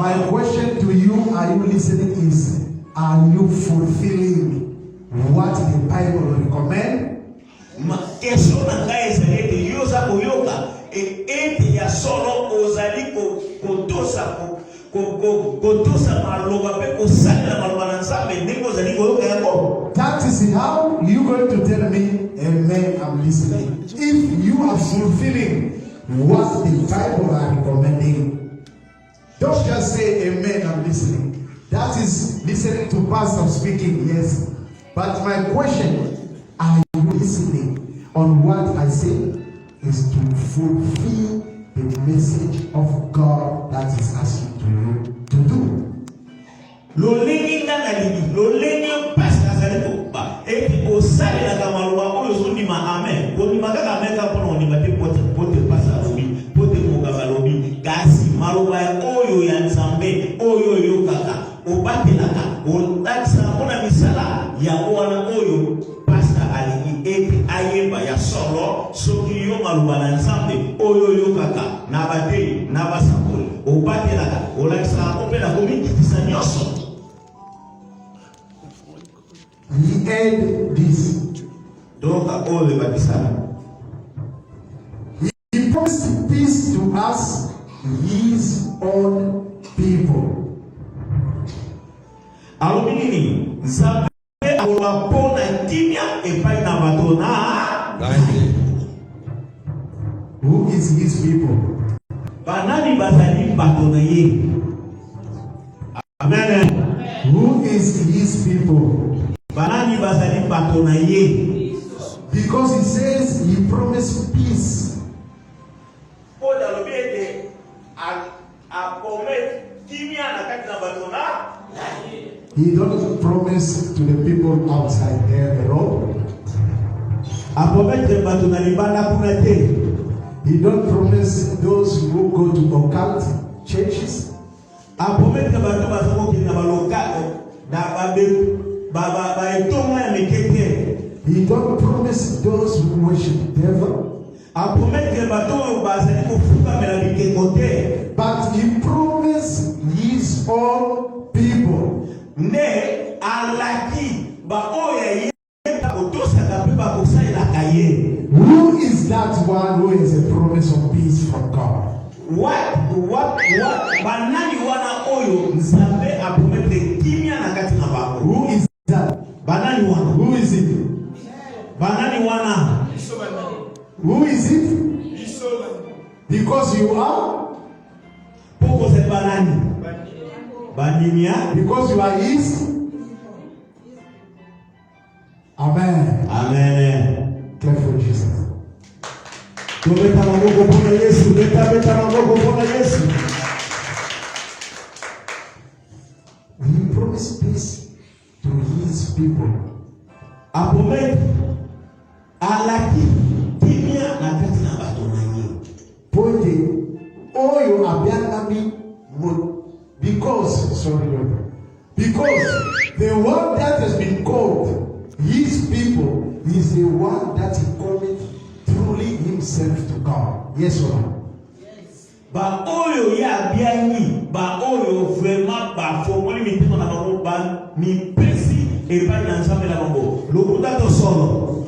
My question to you, are you listening, is, are you fulfilling what the Bible recommends? That is how you're going to tell me, amen, I'm listening. If you are fulfilling what the Bible are recommending, don't just say, amen, I'm listening. That is listening to pastor speaking, yes. But my question, are you listening on what I say? Is to fulfill the message of God that is asking you to do. He had this. He promised peace to us, his own people. Who is his people? Amen. Who is his people? Because he says he promised peace. He don't promise to the people outside there the road. He don't promise those who go to occult churches. He don't promise those who worship the devil. But he promised his own people. Who is that one who has a promise of peace from God? What banani wana oyo nzambe apomete kimya na kati na babo. Who is that? Banani wana. Who is it? Banani wana. Who is it? Because you are? Poko se banani. Banimia. Because you are his? Amen. Amen. Clap for Jesus. He promised peace to his people. Apomet alaki timia na kati na bato na ye. Pote oyo abianami because the one that has been called his people is the one that he called truly himself to God. Yes or no? Yes. Ba oyo ya biani, ba oyo vraiment ba formoli mitino na bango ba mi pesi e ba nyanzame na bango. Lokuta to solo.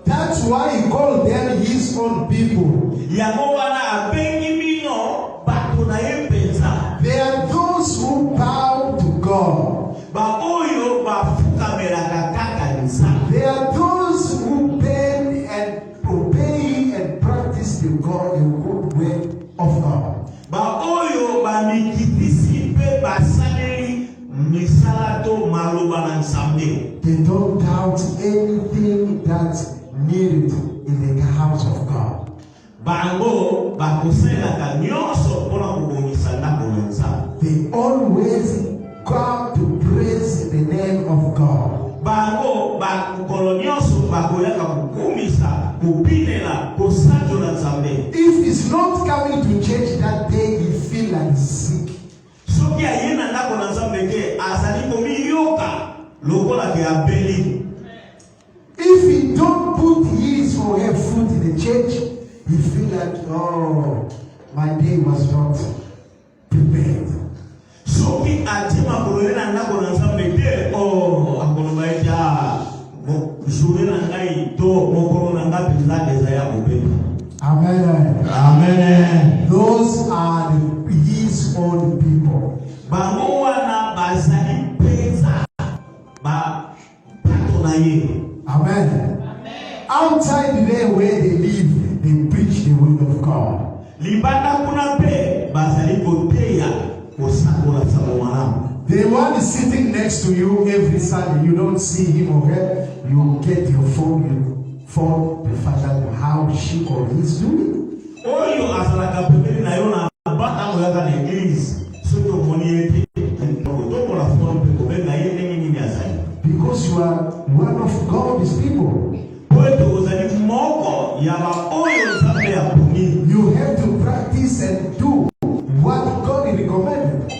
That's why he called them his own people. Yango wana abengi mino bato na empenza. They are those who bow to God. Ba oyo ba fukamela kakaka nza. They are those who bend and obey and practice the good way of God. Ba oyo ba mikitisi pe ba saneli misalato maluba na nsambe. They don't doubt anything that's needed in the house of God. Bango ba kusela ka nyoso pona kubonyisa na bonanza. They always come to praise the name of God. Bango ba kolonyoso ba koyaka kukumisa kupinela kusajo na nsambe. If he's not coming to church that day, he feel like sick. So kia yena ndako na nsambe ke asaliko miyoka lokola ke abeli. If he don't put his or her foot in the church, he feel like, oh, my day was not prepared. So we are team of Corona and Nago and some day. Oh, I'm going to buy that. Julian and I do more and that is that desire. Amen. Amen. Those are his own people. Amen. Outside there where they live, they preach the word of God. The one is sitting next to you every Sunday. You don't see him or her. You get your phone, you phone the father how she or he is doing. Because you are one of God's people. You have to practice and do what God recommended.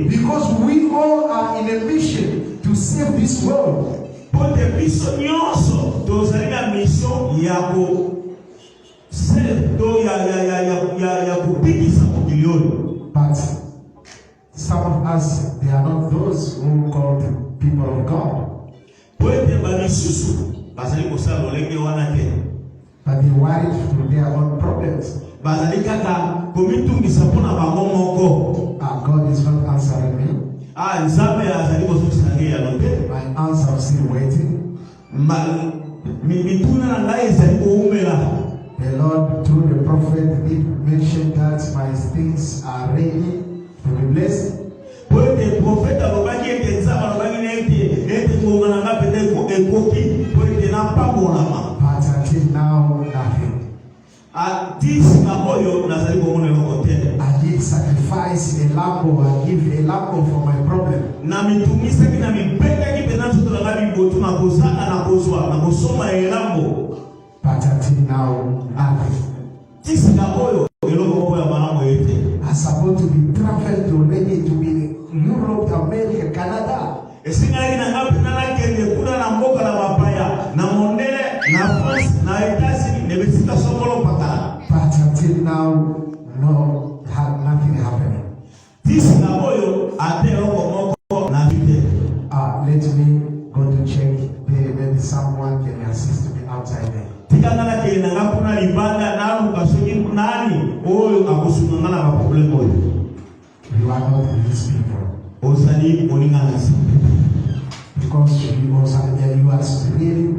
Because we all are in a mission to save this world. But some of us, they are not those who call the people of God. But they worried for their own problems. God is not answering me. My answer is still waiting. The Lord, through the prophet, did mention that my things are ready to be blessed. But until now, nothing. I did sacrifice a lamb, I give a lamb for my problem. But until now, nothing. I'm supposed to be traveled already to be Europe, America, Canada. But until now, no, nothing happening. Let me go to check. Maybe someone can assist me outside there. You are not these people. Because you are really,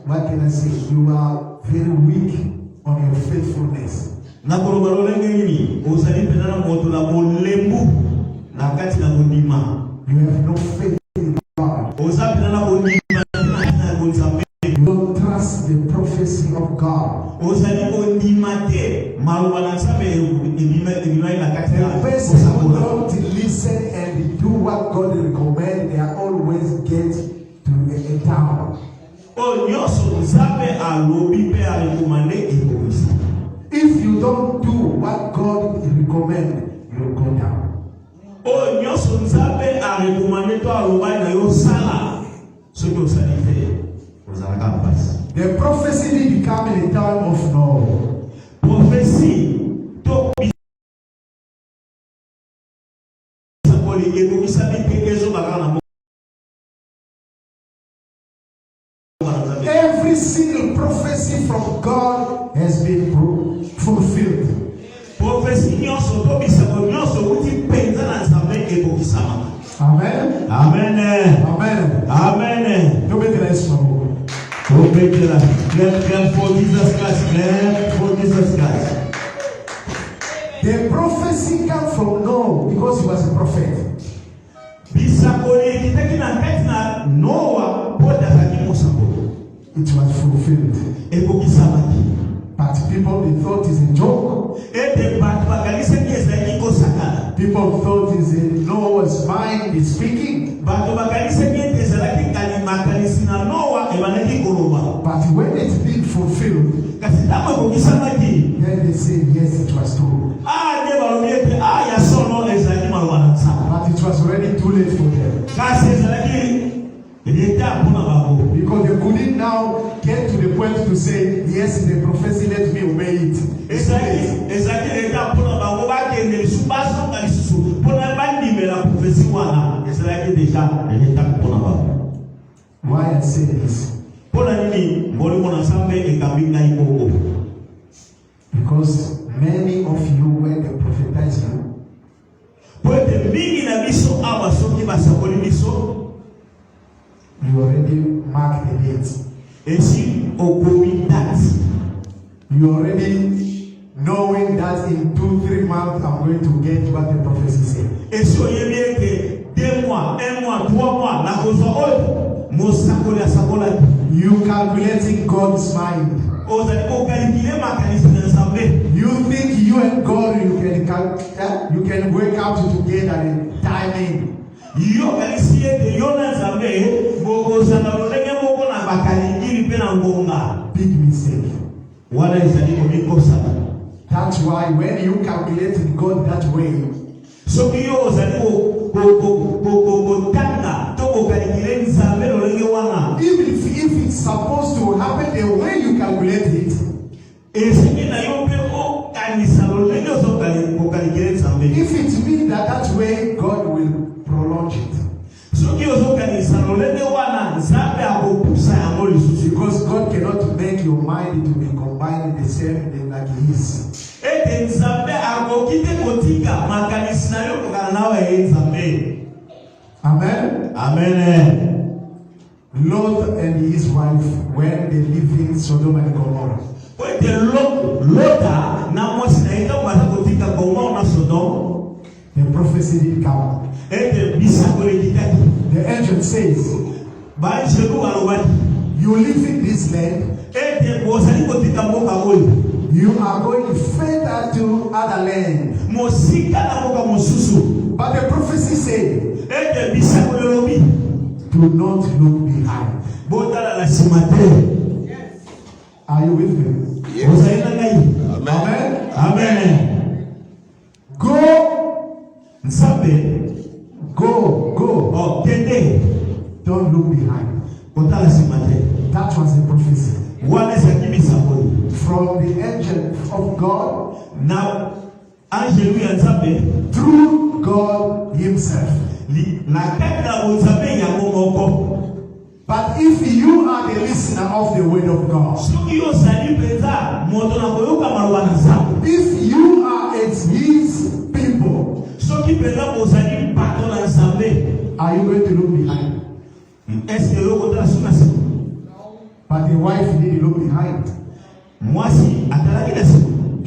what can I say? You are very weak on your faithfulness. You have no faith in God. You don't trust the prophecy of God. The person who don't listen and do what God recommends, they are always get to a town. If you don't do what God recommends, you'll go down. The prophecy did become in a time of no. Prophecy. Every single prophecy from God has been fulfilled. Amen. Amen. Amen. Amen. Nobody else from Clap for Jesus Christ. Clap for Jesus Christ. The prophecy came from Noah because he was a prophet. It was fulfilled. But people, they thought it's a joke. People thought it's a Noah's mind is speaking. But when it's been fulfilled, then they say, yes, it was true. But it was already too late for them. Because they wouldn't now get to the point to say, yes, the prophecy, let me obey it. Why I say this? Because many of you, when they prophesize you, you already marked the date. You already knowing that in 2-3 months I'm going to get what the prophecy said. You calculating God's mind. You think you and God you can work out together in timing. Big mistake. That's why when you calculate God that way, even if it's supposed to happen the way you calculate it, if it means that way, God will prolong it. Because God cannot make your mind to be combined the same thing like His. Amen. Amen. Lot and his wife, when they live in Sodom and Gomorrah, the prophecy did come. The angel says, you live in this land, you are going further to other land. But the prophecy said, do not look behind. Are you with me? Yes. Amen. Amen. Go. Go. Oh, don't look behind. That was a prophecy. From the angel of God. Now, through God Himself. But if you are the listener of the word of God, if you are His people, are you going to look behind? But the wife didn't look behind.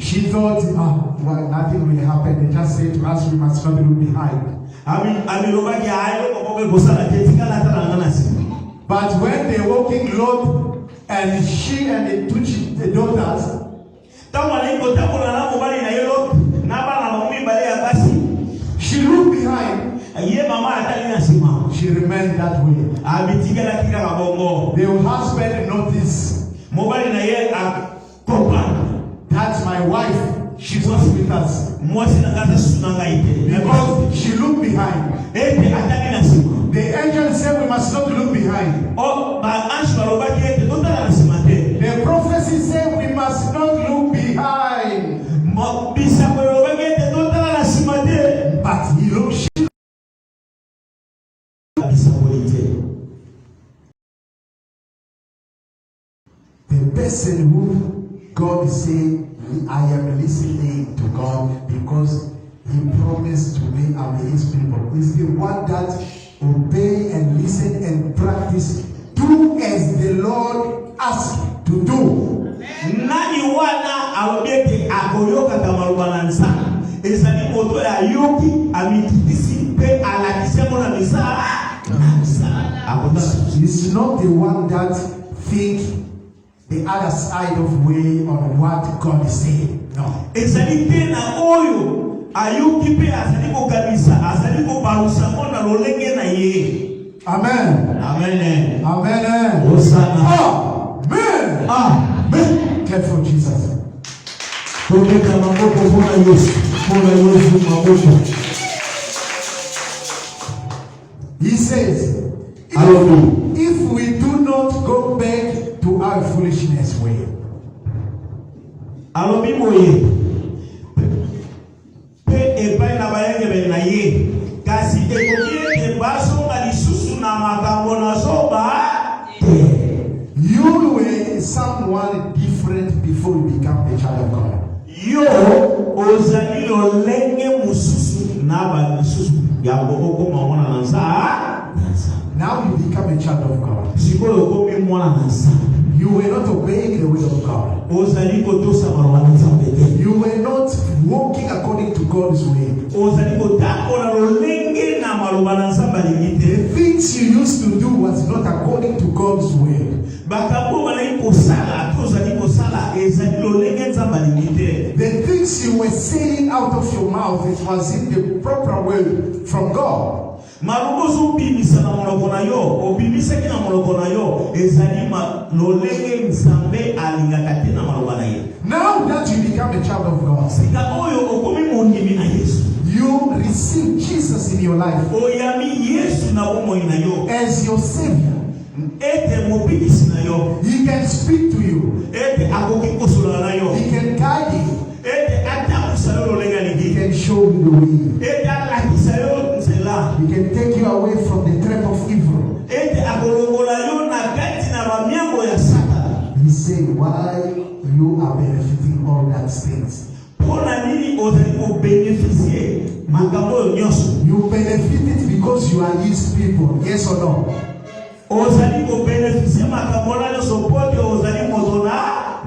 She thought, well, nothing will happen. They just said to us, we must not look behind. But when they walking Lot and she and the daughters, she looked behind. She remained that way. The husband noticed. That's my wife. She was with us. Because she looked behind. The angel said we must not look behind. The prophecy said we must not look behind. But he looked. The person who God is saying, I am listening to God because He promised to me I'm His people, is the one that obey and listen and practice, do as the Lord asks to do. It's not the one that think the other side of way on what God is saying. No. Amen. Amen. Amen. Amen. Amen. Careful, Jesus. He says, if we do not not go back to our foolishness way. Alobi moye. Pe epai na bayenge be na ye. Kasi ekokie ke baso na lisusu na makambo na soba. You were someone different before you become a child of God. Yo ozali lo lenge mususu na ba lisusu ya boko mwana na nsa. Now you become a child of God. Sikolo ko mi mwana na nsa. You were not obeying the will of God. Ozali ko tosa marwana nsa. You were not walking according to God's way. Ozali ko takola lo lenge na marwana nsa balingite. The things you used to do was not according to God's way. Bakabo balai ko sala, ozali ko sala ezali lo lenge nsa balingite. The things you were saying out of your mouth, it was in the proper way from God. Marugozo bimisa na moloko na yo, obimisa kina moloko na yo, ezali ma lo lenge nsambe alingaka te na maloba na ye. Now that you become a child of God, sika oyo okomi mondimi na Yesu. You receive Jesus in your life. Oyami Yesu na bomoi na yo as your Savior. Ete mobikisi na yo. He can speak to you. Ete akoki kosola na yo. He can guide you. Ete atakusa yo lenga ligi. He can show you the way. Ete alakisa yo nzela. He can take you away from the trap of evil. Ete akolongola yo na kati na bamiango ya Satan. He said, why you are benefiting all that things? Pona nini ozali ko beneficier makambo nyoso. You benefit it because you are His people. Yes or no? Ozali ko beneficier makambo na nyoso pote ozali motona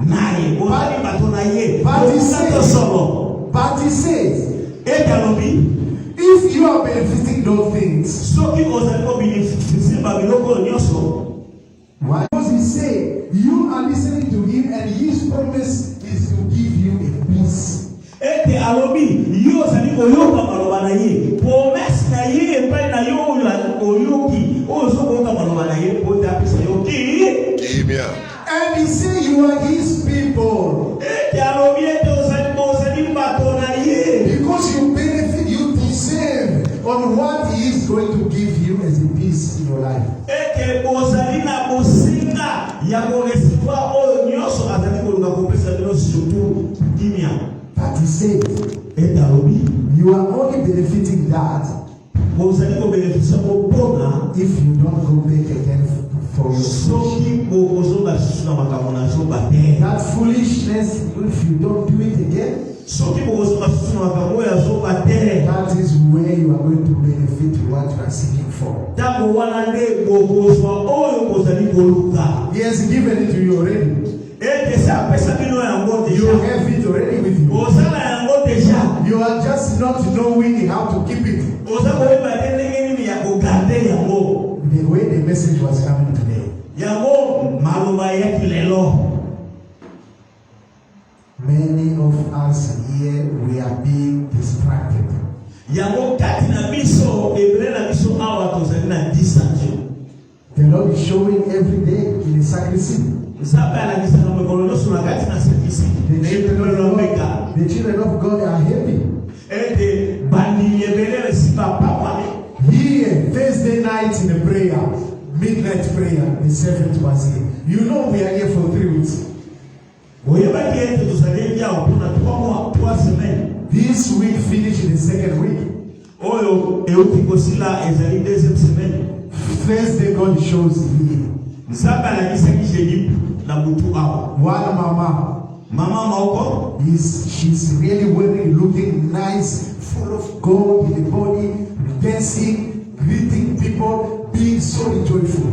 naye. Ozali batona ye. But he says, if you are benefiting those things, so ozali ko beneficier babiloko nyoso. Why? Because he said, you are listening to him and his promise is to give you a peace. Ete alobi yo zali koyoka maloba na ye promesse na ye epai na yo oyoki ozo koyoka maloba na ye po tapisa yoki. Amen. And he said you are his people. Ete alobi ete ozali bato na ye because you benefit, you deserve on what he is going to give you as a peace in your life. Ete ozali na bosinga ya koresifa oyo nyoso azali koluka kopesa bino surtout kimia. But he said, you are only benefiting that if you don't go back again for your that foolishness, if you don't do it again, that is where you are going to benefit what you are seeking for. He has given it to you already. You have it already with you. You are just not knowing how to keep it. The way the message was coming today. Many of us here, we are being distracted. The Lord is showing every day in the sacristy. The children of God are happy. Here, Thursday night in the prayer, midnight prayer, the servant was here. You know we are here for 3 weeks. This week finished the second week. Thursday God shows here. One mama, she's really wearing, looking nice, full of gold in the body, dancing, greeting people, being so joyful.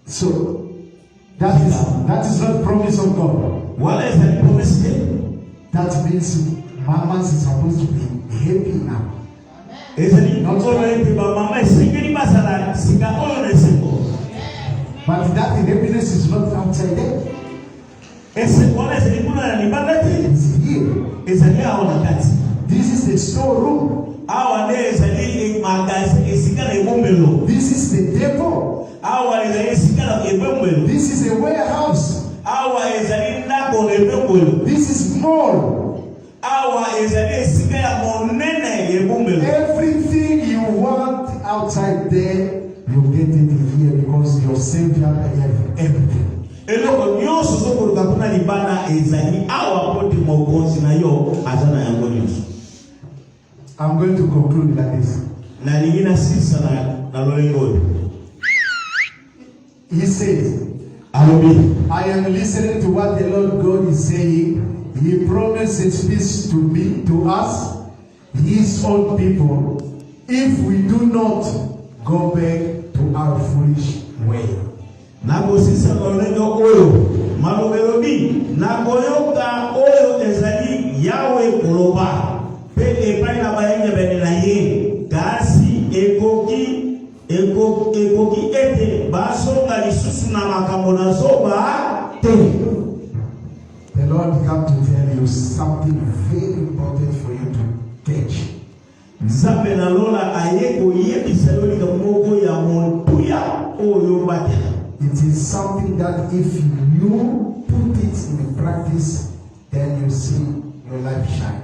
So that is not promise of God. What is the promise? That means mamas is supposed to be happy now. But that happiness is not outside there. It's here. This is the storeroom. This is the depot. This is a warehouse. This is small. Everything you want outside there, you get it in here because your Savior has everything. I'm going to conclude like this. He says, I am listening to what the Lord God is saying. He promises peace to us, His own people, if we do not go back to our foolish way. The Lord come to tell you something very important for you to catch. It is something that if you put it in practice, then you see your life shine.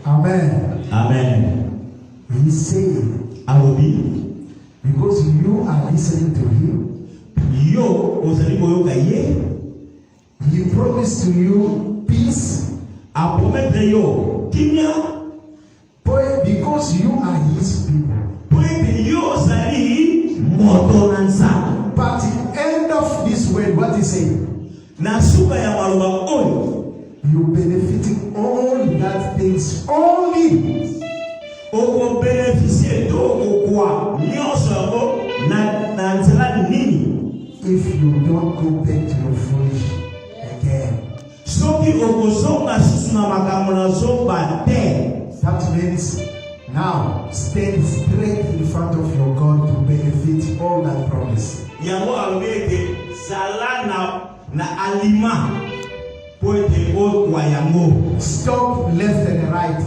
Amen. Amen. He said, because you are listening to Him, He promised to you peace. Because you are His people. But the end of this word, what He said? You benefiting all that things only if you don't go back to your foolish again. That means now stand straight in front of your God to benefit all that promise. Stop left and right.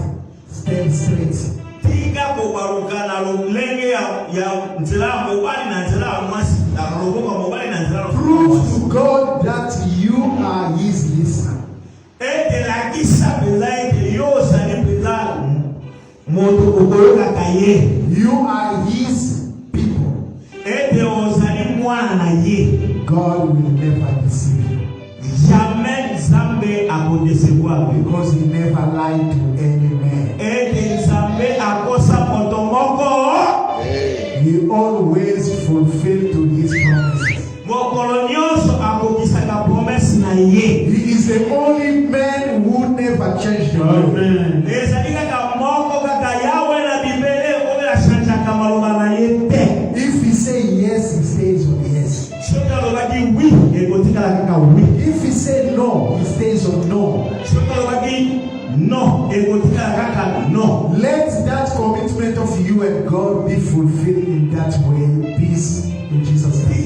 Stand straight. Prove to God that you are His listener. You are His people. God will never deceive you. Because He never lied to any man. He always fulfilled to His promises. He is the only man who never changed the law. If He says yes, He stays on yes. If He said no, He stays on no. Let that commitment of you and God be fulfilled in that way. Peace in Jesus' name.